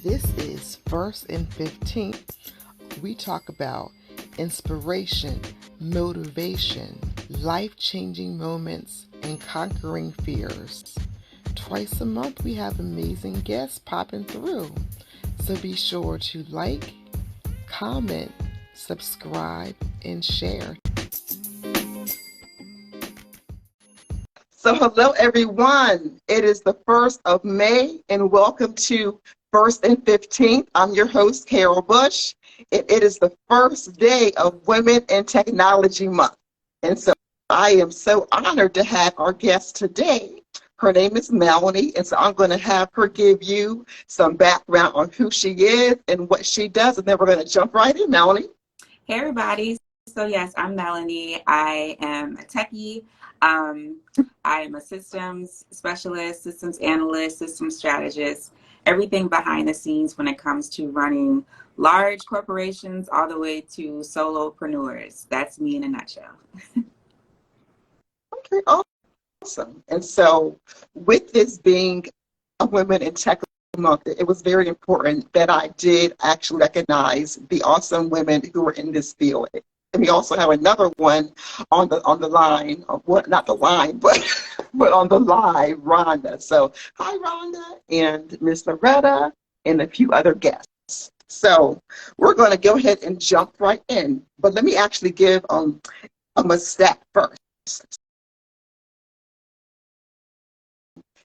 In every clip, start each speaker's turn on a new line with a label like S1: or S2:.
S1: This is First and 15th. We talk about inspiration, motivation, life-changing moments, and conquering fears. Twice a month, we have amazing guests popping through. So be sure to like, comment, subscribe, and share. So hello everyone. It is the 1st of May and welcome to First and 15th. I'm your host, Karal Bush. It is the first day of Women in Technology Month. And so I am so honored to have our guest today. Her name is Melanie, and so I'm going to have her give you some background on who she is and what she does, and then we're going to jump right in, Melanie.
S2: Hey everybody. So yes, I'm Melanie. I am a techie. I am a systems specialist, systems analyst, systems strategist, everything behind the scenes when it comes to running large corporations all the way to solopreneurs. That's me in a nutshell.
S1: Okay, awesome. And so with this being a Women in Tech Month, it was very important that I did actually recognize the awesome women who are in this field. And we also have another one on the line, well, not the line, but on the live, Rhonda. So hi, Rhonda, and Miss Loretta, and a few other guests. So we're going to go ahead and jump right in. But let me actually give a stat first.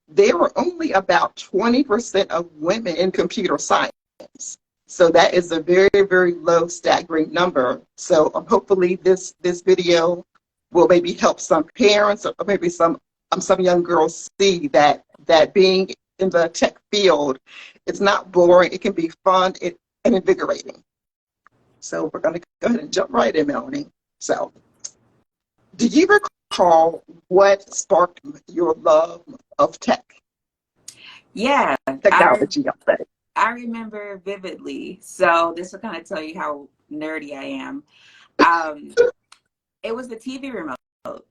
S1: There were only about 20% of women in computer science. So that is a very, very low, staggering number. So hopefully this video will maybe help some parents or maybe some young girls see that being in the tech field, it's not boring. It can be fun and invigorating. So we're going to go ahead and jump right in, Melanie. So do you recall what sparked your love of tech?
S2: Yeah.
S1: Technology, I'll say.
S2: I remember vividly. So this will kind of tell you how nerdy I am. It was the TV remote.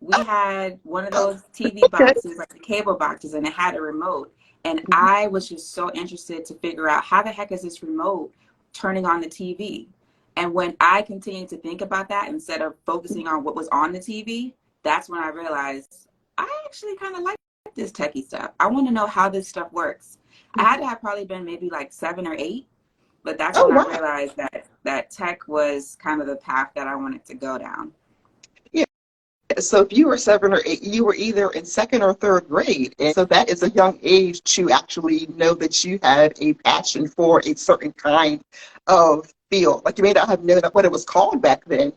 S2: We had one of those TV boxes, like the cable boxes, and it had a remote. And I was just so interested to figure out how the heck is this remote turning on the TV? And when I continued to think about that instead of focusing on what was on the TV, that's when I realized I actually kind of like this techie stuff. I want to know how this stuff works. I had to have probably been maybe like 7 or 8, but that's when I realized that tech was kind of the path that I wanted to go down.
S1: Yeah. So if you were 7 or 8, you were either in 2nd or 3rd grade. And so that is a young age to actually know that you had a passion for a certain kind of field. Like you may not have known what it was called back then,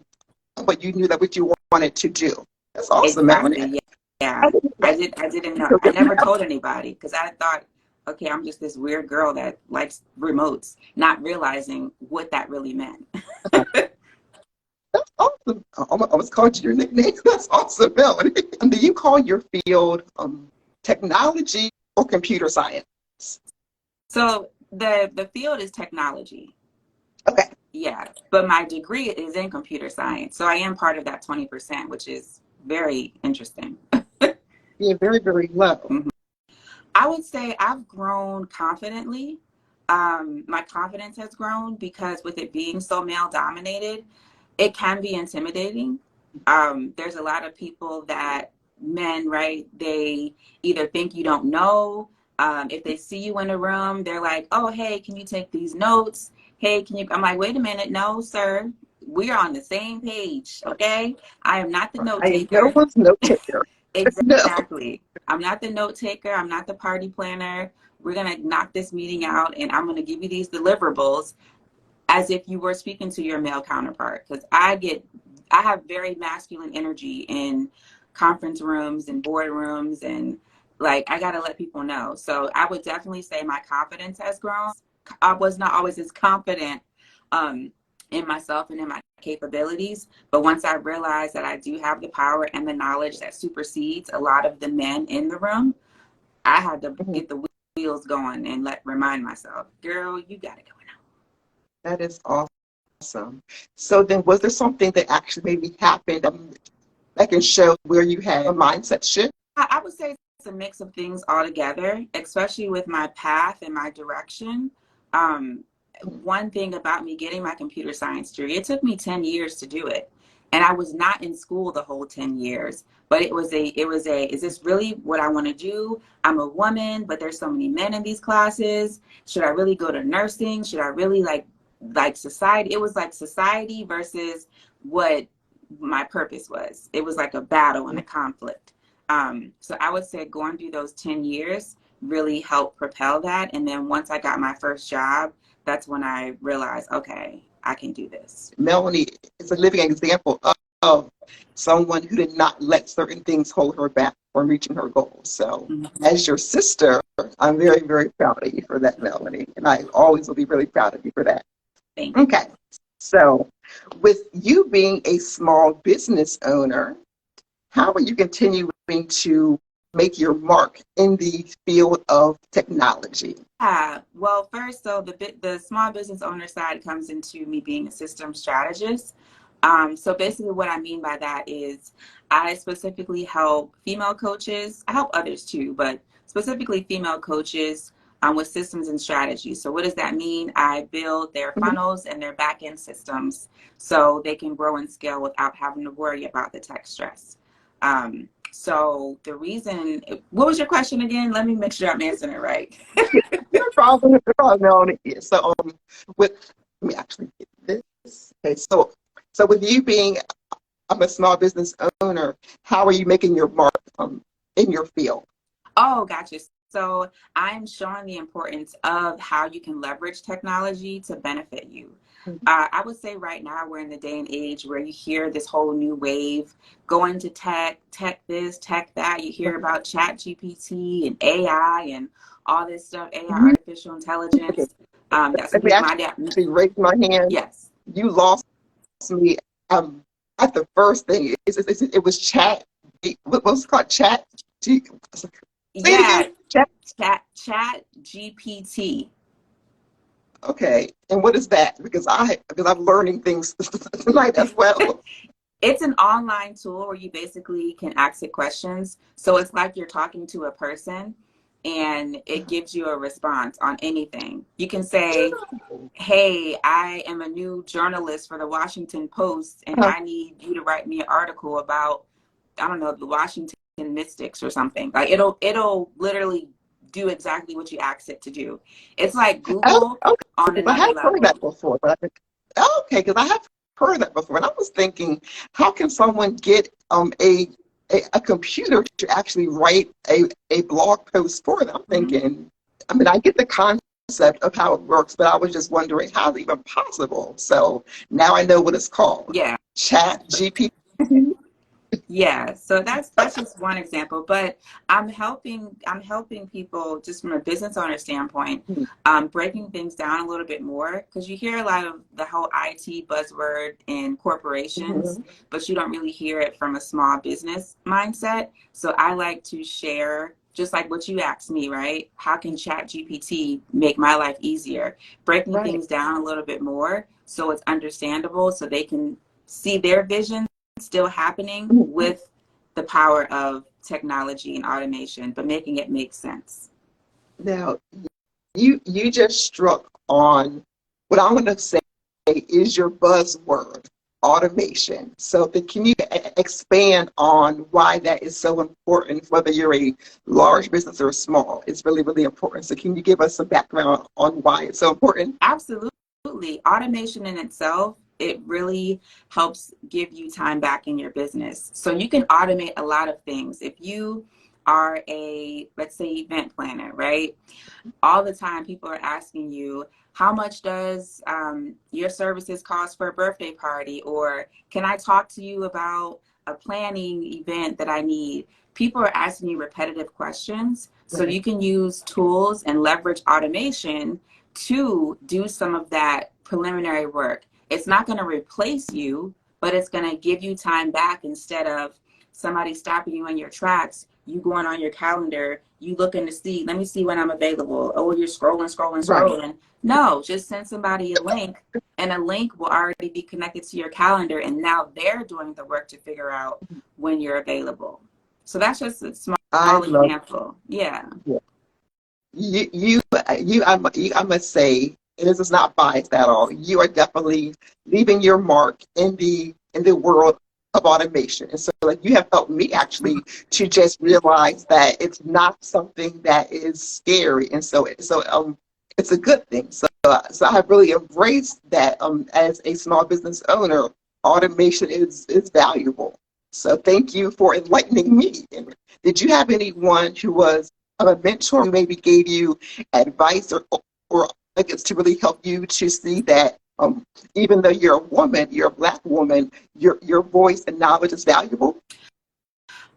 S1: but you knew that what you wanted to do. That's awesome,
S2: Exactly.
S1: Melanie.
S2: Yeah. I didn't know. I never told anybody because I thought, okay, I'm just this weird girl that likes remotes, not realizing what that really meant.
S1: That's awesome. I almost called you your nickname. That's awesome, Melanie. And do you call your field technology or computer science?
S2: So the field is technology.
S1: Okay.
S2: Yeah, but my degree is in computer science. So I am part of that 20%, which is very interesting.
S1: Yeah, very, very low.
S2: Mm-hmm. I would say I've grown confidently. My confidence has grown because with it being so male dominated, it can be intimidating. There's a lot of people that men, right? They either think you don't know. If they see you in a room, they're like, oh, hey, can you take these notes? Hey, can you? I'm like, wait a minute. No, sir. We are on the same page. Okay. I am not the note taker.
S1: No one's note taker.
S2: Exactly. No. I'm not the note taker. I'm not the party planner. We're going to knock this meeting out and I'm going to give you these deliverables as if you were speaking to your male counterpart. Because I have very masculine energy in conference rooms and boardrooms, and like I got to let people know. So I would definitely say my confidence has grown. I was not always as confident in myself and in my capabilities, but once I realized that I do have the power and the knowledge that supersedes a lot of the men in the room, I had to get the wheels going and remind myself, girl, you got it going on.
S1: That is awesome. So then was there something that actually maybe happened that can show where you had a mindset shift?
S2: I would say a mix of things all together, especially with my path and my direction. One thing about me getting my computer science degree, it took me 10 years to do it. And I was not in school the whole 10 years, but it was a, is this really what I want to do? I'm a woman, but there's so many men in these classes. Should I really go to nursing? Should I really like society? It was like society versus what my purpose was. It was like a battle and a conflict. So I would say going through those 10 years really helped propel that. And then once I got my first job, that's when I realized, okay, I can do this.
S1: Melanie is a living example of someone who did not let certain things hold her back from reaching her goals. So as your sister, I'm very, very proud of you for that, Melanie. And I always will be really proud of you for that.
S2: Thank you.
S1: Okay. So with you being a small business owner, how are you continuing to make your mark in the field of technology?
S2: Well, first, so the small business owner side comes into me being a system strategist. So basically what I mean by that is I specifically help female coaches. I help others too, but specifically female coaches with systems and strategies. So what does that mean? I build their funnels and their back-end systems so they can grow and scale without having to worry about the tech stress. So the reason, what was your question again? Let me make sure I'm answering it right.
S1: No problem, no problem, Melanie. So let me actually get this. Okay, so with you being a small business owner, how are you making your mark in your field?
S2: Oh, gotcha. So I'm showing the importance of how you can leverage technology to benefit you. I would say right now we're in the day and age where you hear this whole new wave going to tech this, tech that. You hear about Chat GPT and AI and all this stuff, AI, artificial intelligence. That's
S1: Let me
S2: my dad.
S1: actually raise my hand.
S2: Yes.
S1: You lost me at the first thing. It was Chat. What was it called? Chat?
S2: Yeah.
S1: Chat.
S2: Chat GPT.
S1: Okay, and what is that? Because I'm learning things tonight as well.
S2: It's an online tool where you basically can ask it questions. So it's like you're talking to a person and it gives you a response on anything. You can say, hey, I am a new journalist for the Washington Post and I need you to write me an article about, I don't know, the Washington Mystics or something. Like it'll literally do exactly what you ask it to do. It's like Google on another
S1: I have
S2: level.
S1: heard that before, but because I have heard that before, and I was thinking, how can someone get a computer to actually write a blog post for them? I'm thinking, I mean, I get the concept of how it works, but I was just wondering how it's even possible. So now I know what it's called.
S2: Yeah.
S1: Chat GPT.
S2: Yeah, so that's just one example, but I'm helping people just from a business owner standpoint, breaking things down a little bit more because you hear a lot of the whole IT buzzword in corporations, but you don't really hear it from a small business mindset. So I like to share, just like what you asked me, right? How can Chat GPT make my life easier? Breaking things down a little bit more so it's understandable so they can see their vision still happening with the power of technology and automation, but making it make sense.
S1: Now, you just struck on what I'm going to say is your buzzword, automation. So can you expand on why that is so important, whether you're a large business or small? It's really, really important. So can you give us some background on why it's so important?
S2: Absolutely. Automation in itself, it really helps give you time back in your business. So you can automate a lot of things. If you are a, let's say, event planner, right? All the time people are asking you, how much does your services cost for a birthday party? Or can I talk to you about a planning event that I need? People are asking you repetitive questions. So you can use tools and leverage automation to do some of that preliminary work. It's not going to replace you, but it's going to give you time back instead of somebody stopping you in your tracks, you going on your calendar, you looking to see, let me see when I'm available. Oh, you're scrolling. No, just send somebody a link and a link will already be connected to your calendar. And now they're doing the work to figure out when you're available. So that's just a small
S1: I
S2: All
S1: love
S2: example. Yeah.
S1: it. I must say, and this is not biased at all. You are definitely leaving your mark in the world of automation. And so, like, you have helped me actually to just realize that it's not something that is scary, and it's a good thing. So I have really embraced that as a small business owner. Automation is valuable. So thank you for enlightening me. And did you have anyone who was a mentor who maybe gave you advice or I guess to really help you to see that even though you're a woman, you're a Black woman, your voice and knowledge is valuable?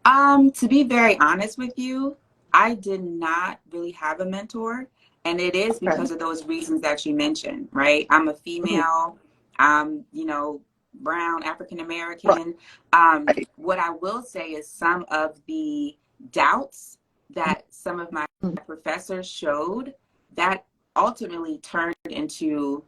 S2: To be very honest with you, I did not really have a mentor, and it is
S1: Okay.
S2: because of those reasons that you mentioned, right? I'm a
S1: Mhm.
S2: female, you know, brown, African
S1: Right.
S2: American. What I will say is some of the doubts that some of my
S1: Mhm.
S2: professors showed, that ultimately turned into,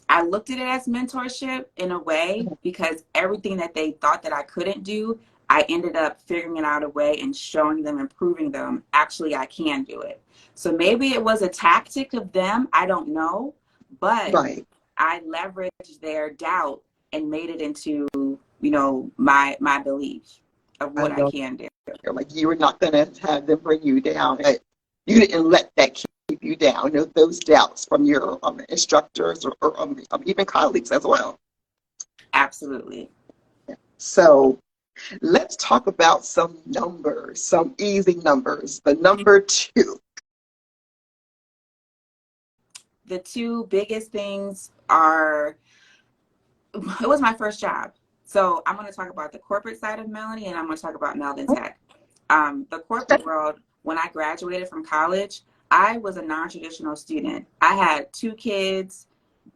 S2: I looked at it as mentorship in a way, because everything that they thought that I couldn't do, I ended up figuring out a way and showing them and proving them actually I can do it. So maybe it was a tactic of them, I don't know, but
S1: Right.
S2: I leveraged their doubt and made it into, you know, my belief of
S1: I
S2: what I
S1: love
S2: can do.
S1: it. Like you were not going to have them bring you down. You didn't let that keep you down. You know, those doubts from your instructors or even colleagues as well.
S2: Absolutely.
S1: So let's talk about some numbers, some easy numbers. The number two.
S2: The two biggest things are, it was my first job. So I'm going to talk about the corporate side of Melanie, and I'm going to talk about Melden Tech. The corporate world, when I graduated from college, I was a non-traditional student. I had two kids,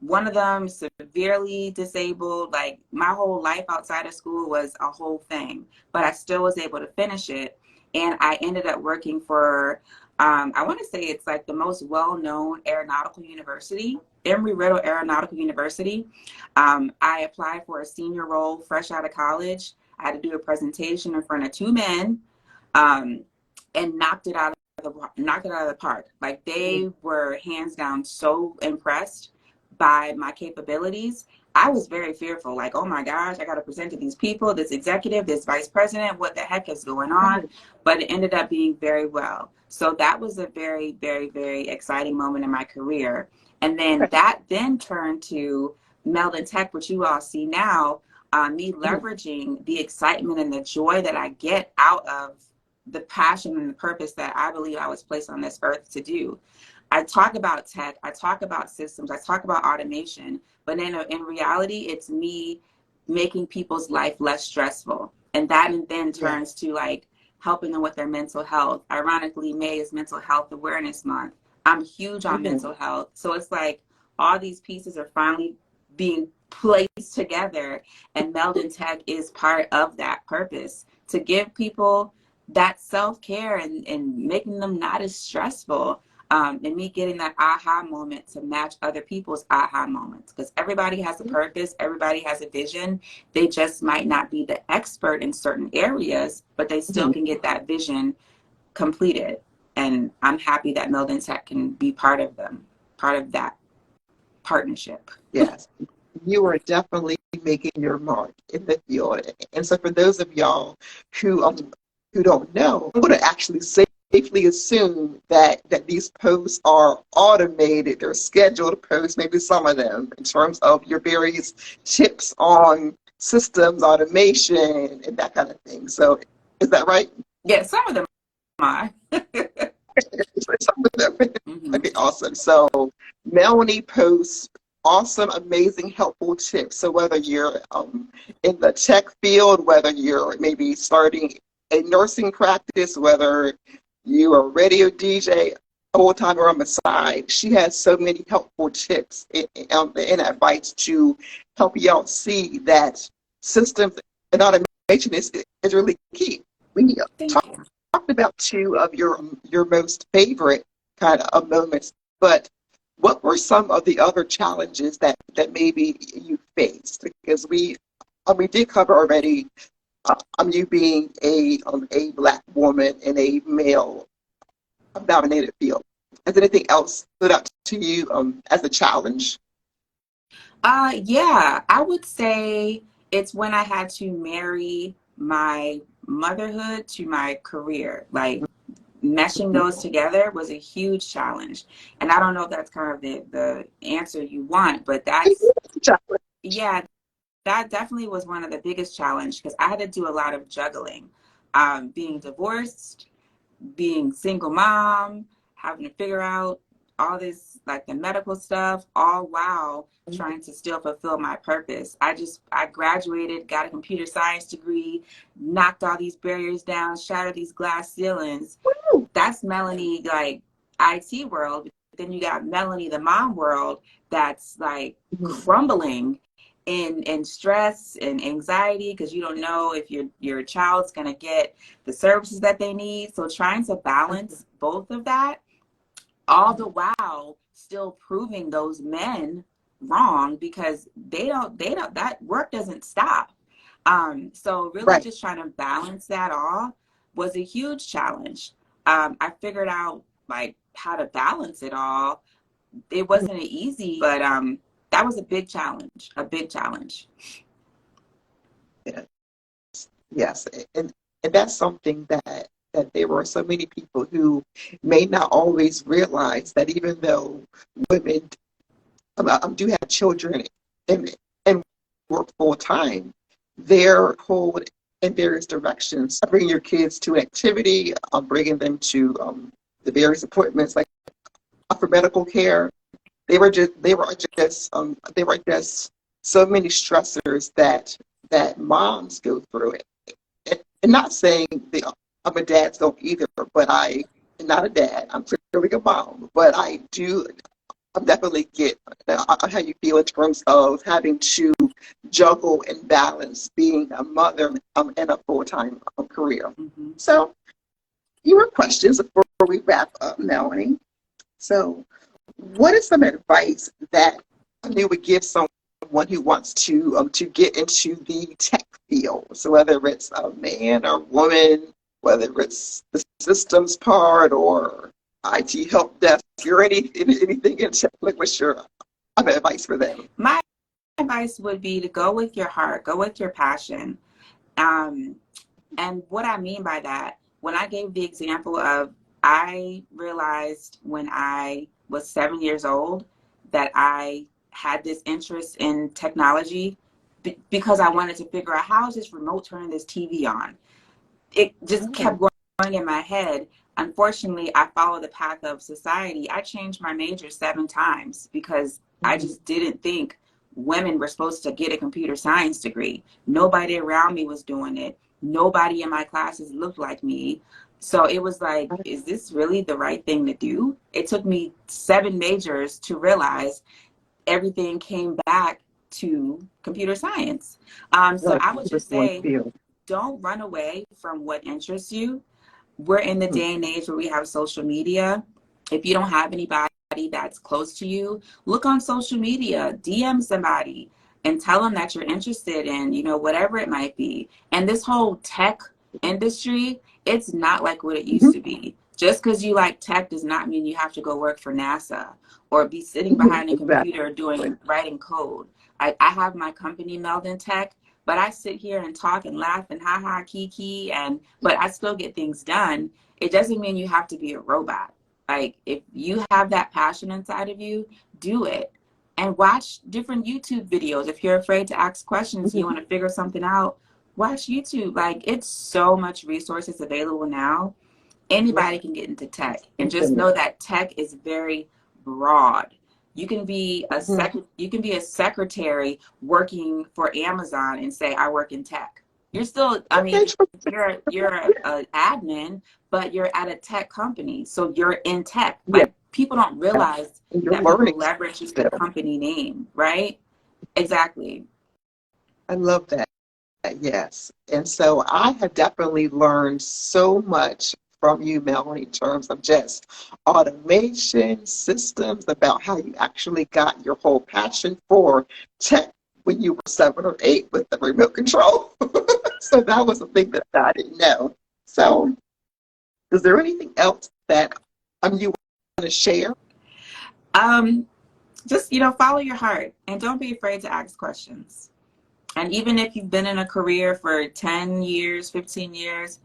S2: one of them severely disabled. Like, my whole life outside of school was a whole thing, but I still was able to finish it. And I ended up working for, I want to say it's like the most well-known aeronautical university, Embry-Riddle Aeronautical University. I applied for a senior role fresh out of college. I had to do a presentation in front of two men, um, and knocked it out of the park. Like, they were hands down so impressed by my capabilities. I was very fearful, like, oh my gosh, I got to present to these people, this executive, this vice president, what the heck is going on? But it ended up being very well. So that was a very, very, very exciting moment in my career. And then that then turned to Melden Tech, which you all see now, me leveraging the excitement and the joy that I get out of the passion and the purpose that I believe I was placed on this earth to do. I talk about tech, I talk about systems, I talk about automation, but in reality, it's me making people's life less stressful. And that then
S1: Yeah.
S2: turns to, like, helping them with their mental health. Ironically, May is Mental Health Awareness Month. I'm huge on
S1: Mhm.
S2: mental health. So it's like all these pieces are finally being placed together, and Melden Tech is part of that purpose, to give people that self-care and making them not as stressful, and me getting that aha moment to match other people's aha moments, because everybody has a purpose, everybody has a vision. They just might not be the expert in certain areas, but they still
S1: Mhm.
S2: can get that vision completed. And I'm happy that Melden Tech can be part of that partnership.
S1: Yes. You are definitely making your mark in the field. And so for those of y'all who don't know, I would actually safely assume that these posts are automated. They're scheduled posts, maybe some of them, in terms of your various tips on systems, automation, and that kind of thing. So is that right?
S2: Yeah, some of them are.
S1: Some of them.
S2: Hmm.
S1: Okay, awesome. So Melanie posts awesome, amazing, helpful tips. So whether you're in the tech field, whether you're maybe starting a nursing practice, whether you are a radio DJ, full time or on the side, she has so many helpful tips and advice to help y'all see that systems and automation is really key. We
S2: Thank you.
S1: talked about two of your most favorite kind of moments, but what were some of the other challenges that maybe you faced? Because we did cover already you being a Black woman in a male dominated field. Has anything else stood out to you as a challenge?
S2: Yeah, I would say it's when I had to marry my motherhood to my career. Like meshing those together was a huge challenge. And I don't know if that's kind of the answer you want, but that's, yeah, that definitely was one of the biggest challenge because I had to do a lot of juggling. Being divorced, being single mom, having to figure out all this, like the medical stuff, all while trying to still fulfill my purpose. I graduated, got a computer science degree, knocked all these barriers down, shattered these glass ceilings. That's Melanie, like IT world. Then you got Melanie, the mom world, that's like crumbling in stress and anxiety because you don't know if your child's going to get the services that they need. So trying to balance both of that, all the while still proving those men wrong because they don't that work doesn't stop. So really
S1: Right.
S2: just trying to balance that all was a huge challenge. I figured out like how to balance it all. It wasn't easy, but that was a big challenge, a big challenge.
S1: Yes, yes. And that's something that there were so many people who may not always realize that even though women do have children and work full time, they're pulled in various directions. Bringing your kids to activity, bringing them to the various appointments, like for medical care. They were just so many stressors that moms go through it. And not saying I'm a dad don't either, but I'm not a dad. I'm clearly a mom, but I definitely get how you feel in terms of having to juggle and balance being a mother and a full-time career.
S2: Mm-hmm.
S1: So, your questions before we wrap up, Melanie. So, what is some advice that you would give someone who wants to get into the tech field? So whether it's a man or woman, whether it's the systems part or IT help desk or anything in tech, like what's your advice for them?
S2: My advice would be to go with your heart, go with your passion. Um, and what I mean by that, when I gave the example of, I realized when I was 7 years old that I had this interest in technology because I wanted to figure out how is this remote turning this TV on. It just kept going in my head. Unfortunately, I followed the path of society. I changed my major 7 times because I just didn't think women were supposed to get a computer science degree. Nobody around me was doing it. Nobody in my classes looked like me. So it was like, is this really the right thing to do? It took me 7 majors to realize everything came back to computer science. So I would just say, don't run away from what interests you. We're in the day and age where we have social media. If you don't have anybody that's close to you, look on social media, DM somebody and tell them that you're interested in, whatever it might be. And this whole tech industry, it's not like what it used to be. Just because you like tech does not mean you have to go work for NASA or be sitting behind a computer writing code. I have my company, Melden Tech, but I sit here and talk and laugh and ha ha kiki but I still get things done. It doesn't mean you have to be a robot. Like if you have that passion inside of you, do it. And watch different YouTube videos. If you're afraid to ask questions, you want to figure something out, watch YouTube. Like it's so much resources available now. Anybody can get into tech, and just know that tech is very broad. You can be a secretary working for Amazon and say I work in tech. You're still, I mean, you're an admin, but you're at a tech company, so you're in tech. Like people don't realize that people leverage the company name, right? Exactly.
S1: I love that. Yes. And so I have definitely learned so much from you, Melanie, in terms of just automation systems, about how you actually got your whole passion for tech when you were 7 or 8 with the remote control. So that was a thing that I didn't know. So is there anything else that you want to share?
S2: Just, follow your heart and don't be afraid to ask questions. And even if you've been in a career for 10 years, 15 years,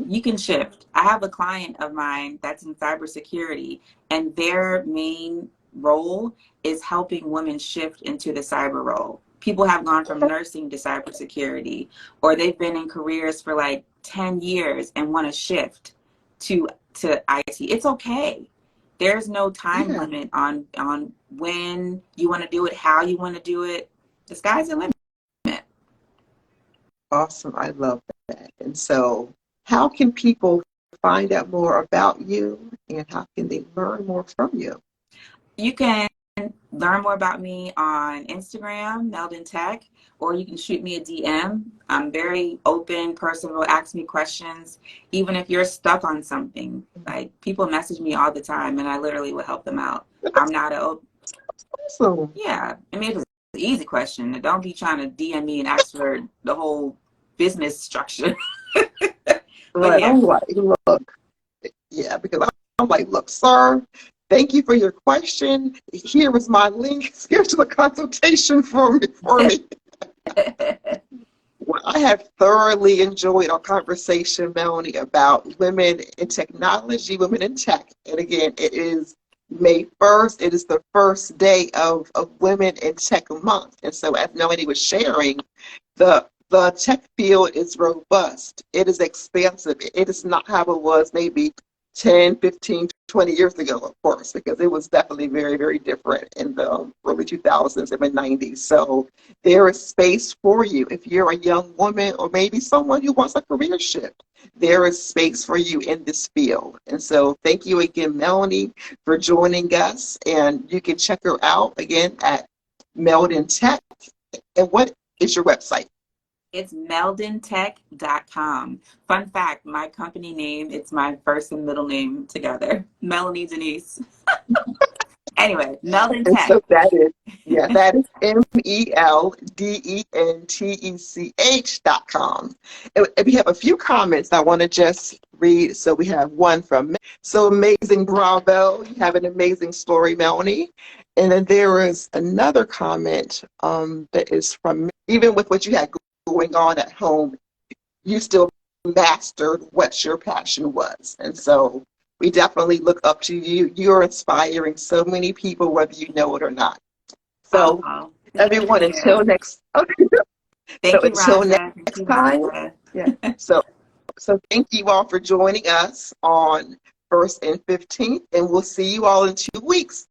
S2: you can shift. I have a client of mine that's in cybersecurity, and their main role is helping women shift into the cyber role. People have gone from nursing to cybersecurity, or they've been in careers for like 10 years and want to shift to IT. It's okay. There's no time limit on when you want to do it, how you want to do it. The sky's the limit.
S1: Awesome. I love that. And so how can people find out more about you, and how can they learn more from you?
S2: You can learn more about me on Instagram, Melden Tech, or you can shoot me a DM. I'm very open, personal, ask me questions. Even if you're stuck on something, like people message me all the time and I literally will help them out. I'm not
S1: Awesome.
S2: Yeah. I mean, if it's an easy question, don't be trying to DM me and ask for the whole business structure.
S1: Right.
S2: Yeah.
S1: I'm like, look, yeah, because I'm like, look, sir, thank you for your question. Here is my link. Schedule a consultation for me. Well, I have thoroughly enjoyed our conversation, Melanie, about women in technology, women in tech. And again, it is May 1st. It is the first day of Women in Tech Month. And so as Melanie was sharing, the tech field is robust. It is expansive. It is not how it was maybe 10, 15, 20 years ago, of course, because it was definitely very, very different in the early 2000s and mid-90s. So there is space for you. If you're a young woman or maybe someone who wants a career shift, there is space for you in this field. And so thank you again, Melanie, for joining us. And you can check her out again at Melden Tech. And what is your website?
S2: It's meldentech.com. Fun fact, my company name, it's my first and middle name together. Melanie Denise. Anyway, Melden
S1: And
S2: Tech.
S1: so that is MELDENTECH.com. And we have a few comments I want to just read. So we have one from, so amazing, bravo. You have an amazing story, Melanie. And then there is another comment that is from, even with what you had going on at home, you still mastered what your passion was. And so we definitely look up to you. You're inspiring so many people, whether you know it or not. So everyone, until next,
S2: Thank you,
S1: until
S2: Rhonda.
S1: next time. Yeah. So thank you all for joining us on 1st and 15th, and we'll see you all in 2 weeks.